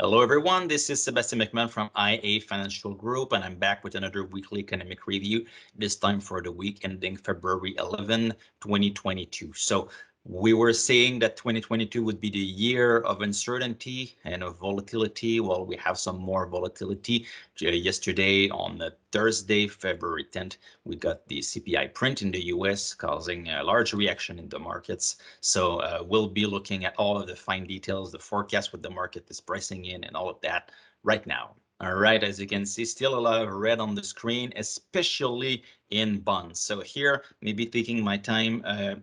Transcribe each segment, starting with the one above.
Hello, everyone. This is Sebastian McMahon from IA Financial Group, and I'm back with another weekly economic review, this time for the week ending February 11, 2022. So we were saying that 2022 would be the year of uncertainty and of volatility. Well, we have some more volatility. Yesterday on Thursday, February 10th, we got the CPI print in the US, causing a large reaction in the markets. So we'll be looking at all of the fine details, the forecast, what the market is pricing in, and all of that right now. All right, as you can see, still a lot of red on the screen, especially in bonds. So here, maybe taking my time,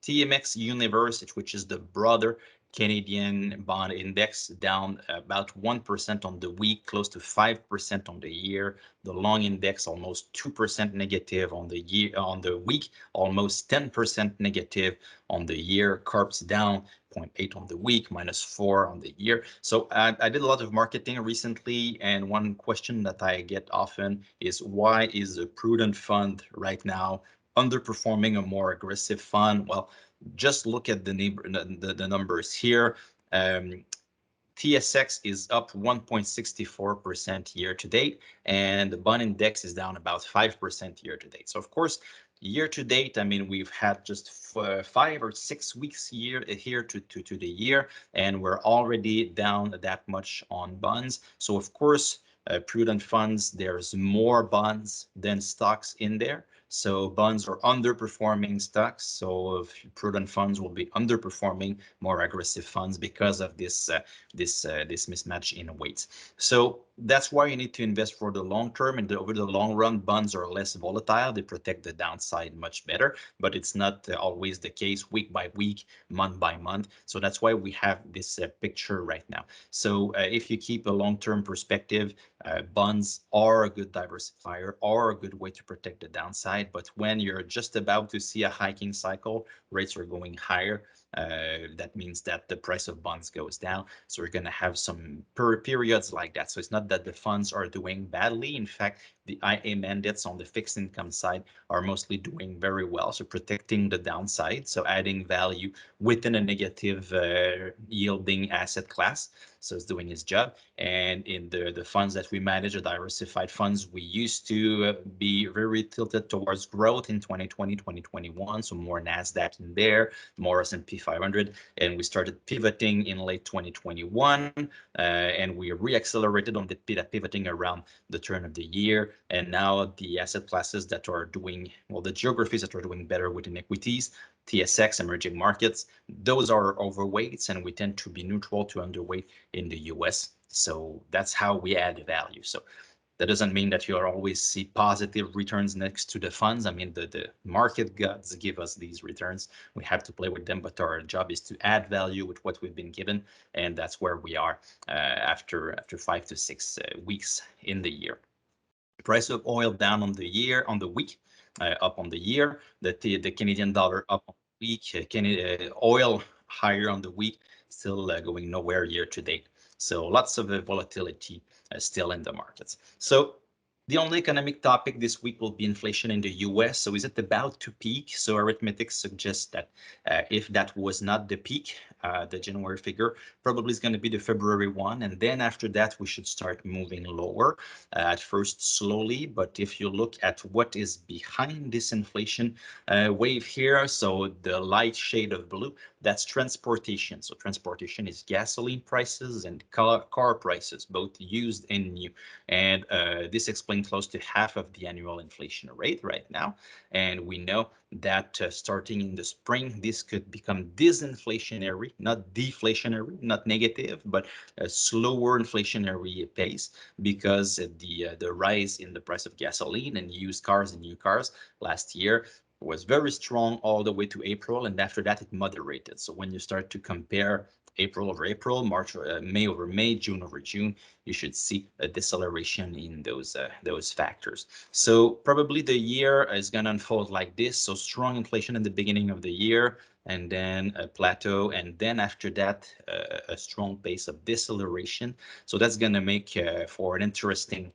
TMX Universe, which is the broader Canadian bond index, down about 1% on the week, close to 5% on the year. The long index almost 2% negative on the year, on the week, almost 10% negative on the year. Corp's down 0.8 on the week, -4 on the year. So I did a lot of marketing recently, and one question that I get often is, why is a prudent fund right now underperforming a more aggressive fund? Well, just look at the numbers here. TSX is up 1.64% year to date, and the bond index is down about 5% year to date. So of course, year to date, I mean, we've had just 5 or 6 weeks here to the year, and we're already down that much on bonds. So of course, prudent funds, there's more bonds than stocks in there. So bonds are underperforming stocks. So prudent funds will be underperforming more aggressive funds because of this mismatch in weights. So that's why you need to invest for the long term, and over the long run, bonds are less volatile. They protect the downside much better, but it's not always the case week by week, month by month. So that's why we have this picture right now. So if you keep a long-term perspective, bonds are a good diversifier, are a good way to protect the downside. But when you're just about to see a hiking cycle, rates are going higher, that means that the price of bonds goes down. So we're going to have some periods like that. So it's not that the funds are doing badly. In fact, the IA mandates on the fixed income side are mostly doing very well. So protecting the downside, so adding value within a negative yielding asset class. So it's doing its job. And in the funds that we manage, the diversified funds, we used to be very tilted towards growth in 2020, 2021. So more NASDAQ in there, more S&P 500. And we started pivoting in late 2021. And we reaccelerated on the pivoting around the turn of the year. And now the asset classes that are doing, well, the geographies that are doing better within equities, TSX, emerging markets, those are overweights, and we tend to be neutral to underweight in the US. So that's how we add value. So that doesn't mean that you'll always see positive returns next to the funds. I mean, the market gods give us these returns. We have to play with them, but our job is to add value with what we've been given, and that's where we are after 5 to 6 weeks in the year. Price of oil down on the week, up on the year. The Canadian dollar up on the week. Oil higher on the week, still going nowhere year to date. So lots of volatility still in the markets. So the only economic topic this week will be inflation in the US. So is it about to peak? So arithmetic suggests that if that was not the peak, the January figure, probably is going to be the February one. And then after that, we should start moving lower, at first slowly. But if you look at what is behind this inflation wave here, so the light shade of blue, that's transportation. So transportation is gasoline prices and car prices, both used and new. And this explains close to half of the annual inflation rate right now. And we know that starting in the spring, this could become disinflationary, not deflationary, not negative, but a slower inflationary pace, because the rise in the price of gasoline and used cars and new cars last year was very strong all the way to April, and after that it moderated. So when you start to compare April over April, March, May over May, June over June, you should see a deceleration in those factors. So probably the year is going to unfold like this. So strong inflation in the beginning of the year, and then a plateau, and then after that, a strong pace of deceleration. So that's going to make for an interesting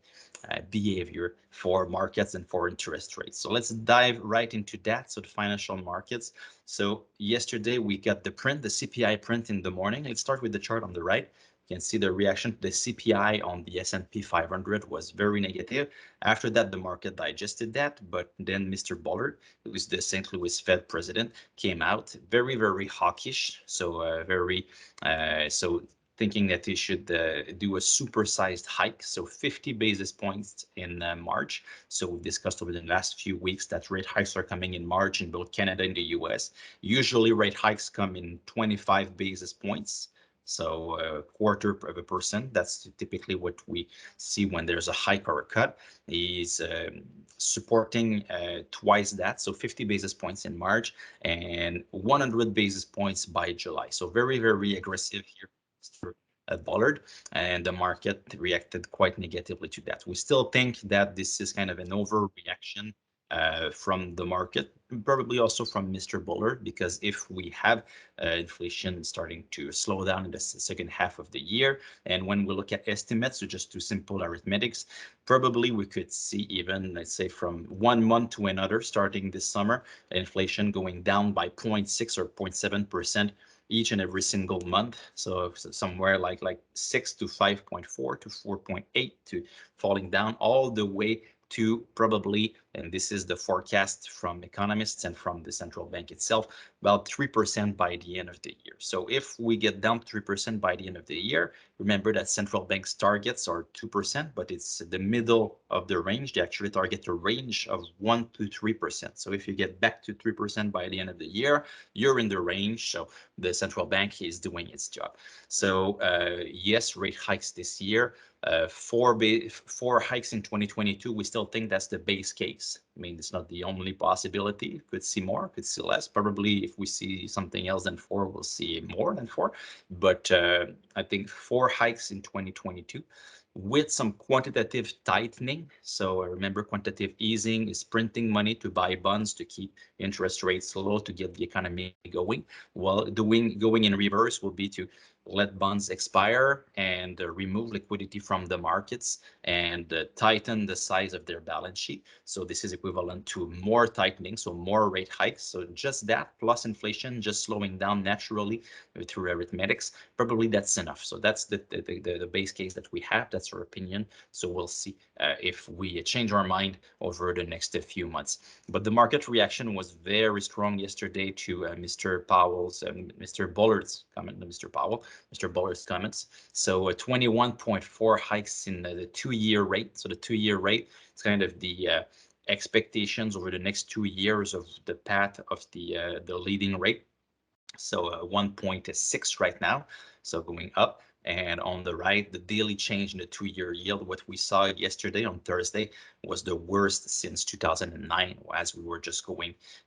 behavior for markets and for interest rates. So let's dive right into that. So the financial markets, So yesterday we got the print, the CPI print in the morning. Let's start with the chart on the right. You can see the reaction to the CPI on the S&P 500 was very negative. After that, the market digested that, but then Mr. Bullard, who is the St. Louis Fed president, came out very, very hawkish. So thinking that he should do a supersized hike, so 50 basis points in March. So we've discussed over the last few weeks that rate hikes are coming in March in both Canada and the US. Usually rate hikes come in 25 basis points. So a quarter of a percent, that's typically what we see when there's a hike or a cut. He's supporting twice that, so 50 basis points in March and 100 basis points by July. So very, very aggressive here, Mr. Bullard, and the market reacted quite negatively to that. We still think that this is kind of an overreaction from the market, probably also from Mr. Bullard, because if we have inflation starting to slow down in the second half of the year, and when we look at estimates, so just do simple arithmetics, probably we could see even, let's say, from 1 month to another, starting this summer, inflation going down by 0.6 or 0.7% each and every single month. So somewhere like 6 to 5.4 to 4.8 to falling down all the way to probably, and this is the forecast from economists and from the central bank itself, about 3% by the end of the year. So if we get down to 3% by the end of the year, remember that central bank's targets are 2%, but it's the middle of the range. They actually target a range of 1 to 3%. So if you get back to 3% by the end of the year, you're in the range. So the central bank is doing its job. So yes, rate hikes this year. Four hikes in 2022, we still think that's the base case. I mean, it's not the only possibility. Could see more, could see less. Probably if we see something else than four, we'll see more than four. But I think 4 hikes in 2022 with some quantitative tightening. So remember, quantitative easing is printing money to buy bonds to keep interest rates low to get the economy going. Well, going in reverse will be to let bonds expire and remove liquidity from the markets and tighten the size of their balance sheet. So this is equivalent to more tightening, so more rate hikes. So just that plus inflation just slowing down naturally through arithmetics, probably that's enough. So that's the base case that we have. That's our opinion. So we'll see if we change our mind over the next few months. But the market reaction was very strong yesterday to Mr. Powell's, Mr. Bullard's comment, Mr. Powell, Mr. Bullard's comments. So 21.4 hikes in the 2-year rate. So the 2-year rate is kind of the expectations over the next 2 years of the path of the leading rate. So 1.6 right now, so going up. And on the right, the daily change in the 2-year yield, what we saw yesterday on Thursday was the worst since 2009, as we were just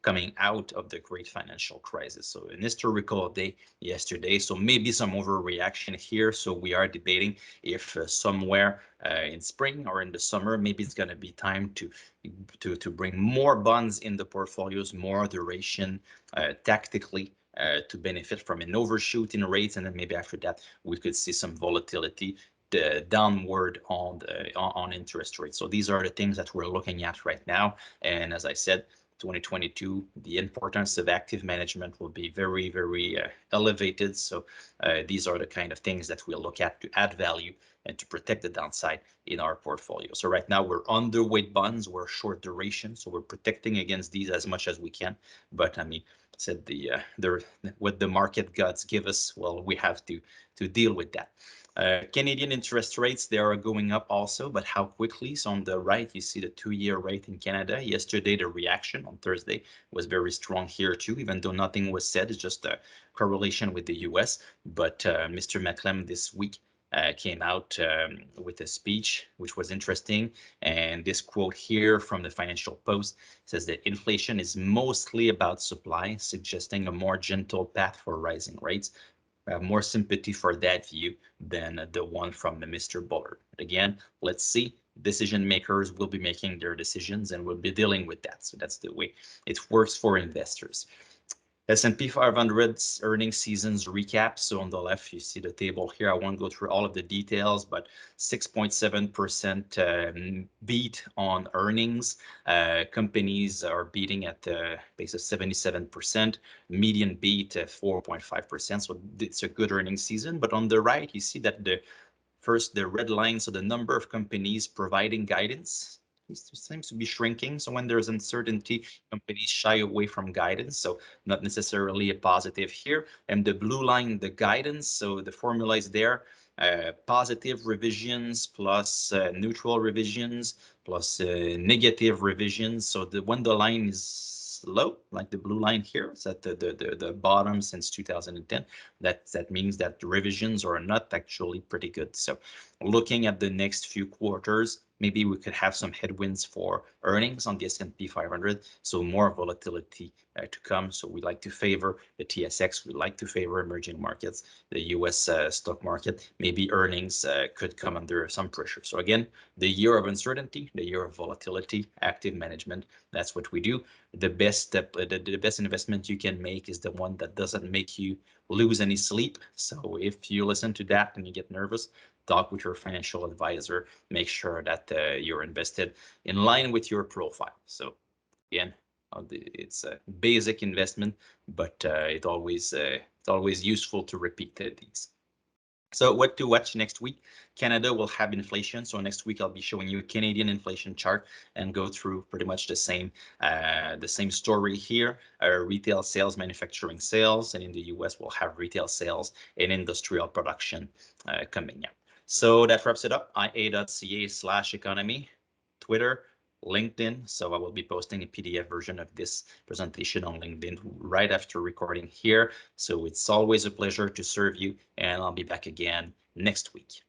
coming out of the great financial crisis. So an historical day yesterday. So maybe some overreaction here. So we are debating if somewhere in spring or in the summer, maybe it's going to be time to bring more bonds in the portfolios, more duration tactically to benefit from an overshoot in rates, and then maybe after that we could see some volatility downward on interest rates. So these are the things that we're looking at right now. And as I said, 2022, the importance of active management will be very, very elevated. So these are the kind of things that we'll look at to add value and to protect the downside in our portfolio. So right now we're underweight bonds, we're short duration, so we're protecting against these as much as we can. But I mean, said what the market gods give us, well, we have to deal with that. Canadian interest rates, they are going up also, but how quickly? So on the right, you see the 2-year rate in Canada. Yesterday, the reaction on Thursday was very strong here too, even though nothing was said. It's just a correlation with the US. But Mr. McClem this week came out with a speech, which was interesting. And this quote here from the Financial Post says that inflation is mostly about supply, suggesting a more gentle path for rising rates. I have more sympathy for that view than the one from Mr. Bullard. Again, let's see. Decision makers will be making their decisions and we'll be dealing with that. So that's the way it works for investors. S&P 500's earnings seasons recap. So on the left, you see the table here. I won't go through all of the details, but 6.7% beat on earnings. Companies are beating at the base of 77%. Median beat at 4.5%. So it's a good earnings season. But on the right, you see that the red line, so the number of companies providing guidance seems to be shrinking. So when there's uncertainty, companies shy away from guidance. So not necessarily a positive here. And the blue line, the guidance. So the formula is there. Positive revisions plus neutral revisions plus negative revisions. So when the line is low, like the blue line here, it's at the bottom since 2010. That means that the revisions are not actually pretty good. So looking at the next few quarters, maybe we could have some headwinds for earnings on the S&P 500, so more volatility to come. So we like to favor the TSX, we like to favor emerging markets, the US stock market. Maybe earnings could come under some pressure. So again, the year of uncertainty, the year of volatility, active management, that's what we do. The best investment you can make is the one that doesn't make you lose any sleep. So if you listen to that and you get nervous, talk with your financial advisor, make sure that you're invested in line with your profile. So again, it's a basic investment, but it's always useful to repeat these. So what to watch next week? Canada will have inflation. So next week I'll be showing you a Canadian inflation chart and go through pretty much the same story here. Retail sales, manufacturing sales, and in the US we'll have retail sales and industrial production coming out. So that wraps it up. ia.ca/economy, Twitter, LinkedIn. So I will be posting a PDF version of this presentation on LinkedIn right after recording here. So it's always a pleasure to serve you, and I'll be back again next week.